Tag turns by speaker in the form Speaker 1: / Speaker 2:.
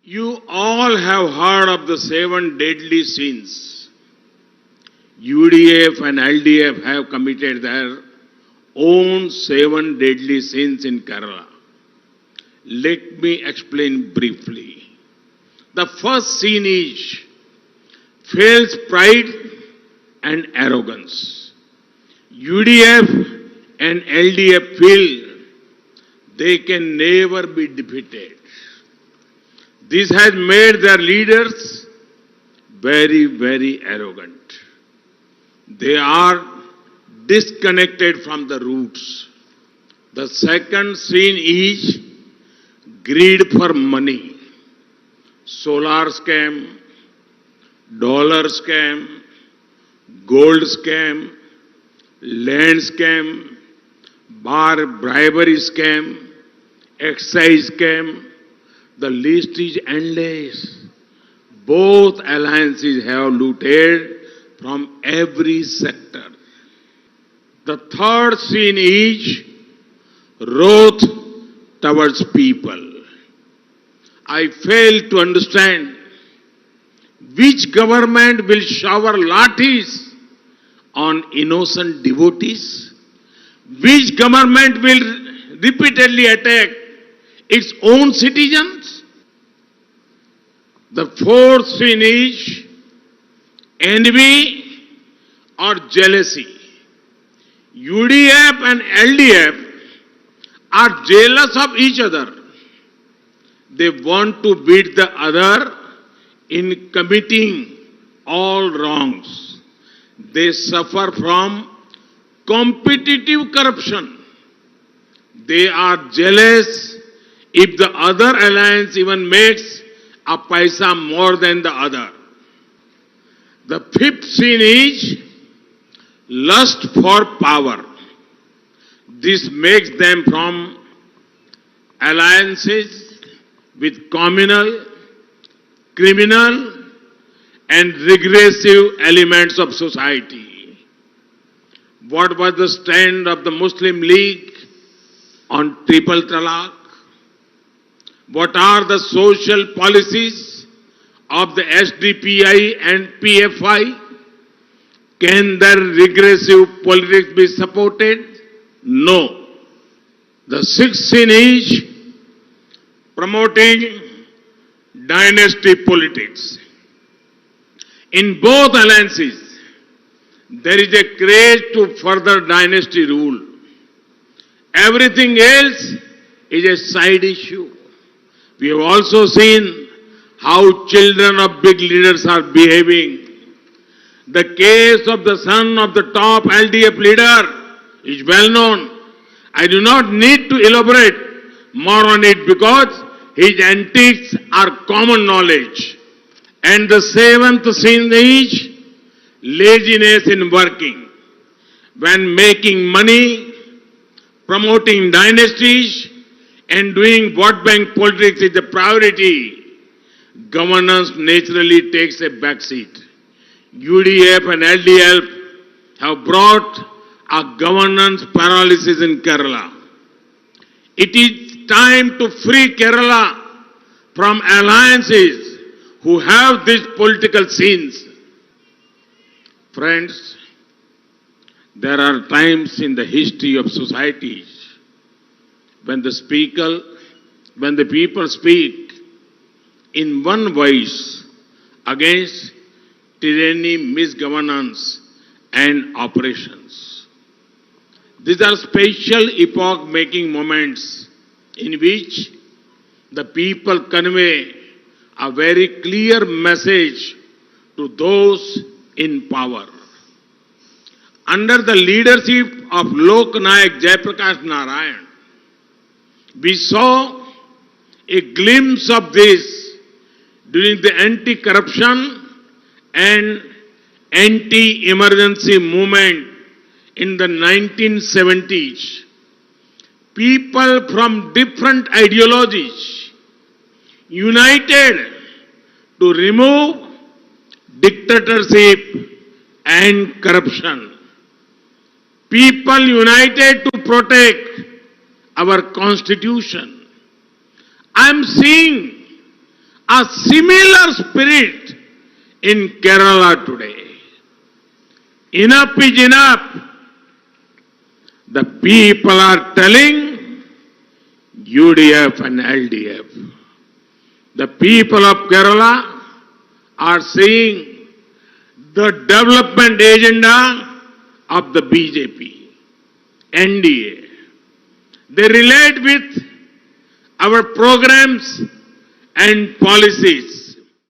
Speaker 1: You all have heard of the seven deadly sins. UDF and LDF have committed their own seven deadly sins in Kerala. Let me explain briefly. The first sin is false pride and arrogance. UDF and LDF feel they can never be defeated. This has made their leaders very, very arrogant. They are disconnected from the roots. The second sin is greed for money. Solar scam, dollar scam, gold scam, land scam, bar bribery scam, excise scam. The list is endless. Both alliances have looted from every sector. The third sin is wrath towards people. I fail to understand which government will shower lathis on innocent devotees, which government will repeatedly attack its own citizens. The fourth sin is envy or jealousy. UDF and LDF are jealous of each other. They want to beat the other in committing all wrongs. They suffer from competitive corruption. They are jealous if the other alliance even makes a paisa more than the other. The fifth sin is lust for power. This makes them from alliances with communal, criminal and regressive elements of society. What was the stand of the Muslim League on triple talaq? What are the social policies of the SDPI and PFI? Can their regressive politics be supported? No. The sixth sin is promoting dynasty politics. In both alliances, there is a craze to further dynasty rule. Everything else is a side issue. We have also seen how children of big leaders are behaving. The case of the son of the top LDF leader is well known. I do not need to elaborate more on it because his antics are common knowledge. And the seventh sin is laziness in working. When making money, promoting dynasties, and doing vote bank politics is the priority, governance naturally takes a backseat. UDF and LDF have brought a governance paralysis in Kerala. It is time to free Kerala from alliances who have these political sins. Friends, there are times in the history of societies when the people speak in one voice against tyranny, misgovernance and operations. These are special epoch-making moments in which the people convey a very clear message to those in power. Under the leadership of Lok Nayak Jayaprakash Narayan, we saw a glimpse of this during the anti-corruption and anti-emergency movement in the 1970s. People from different ideologies united to remove dictatorship and corruption. People united to protect our constitution. I am seeing a similar spirit in Kerala today. Enough is enough. The people are telling UDF and LDF. The people of Kerala are saying the development agenda of the BJP, NDA. They relate with our programs and policies.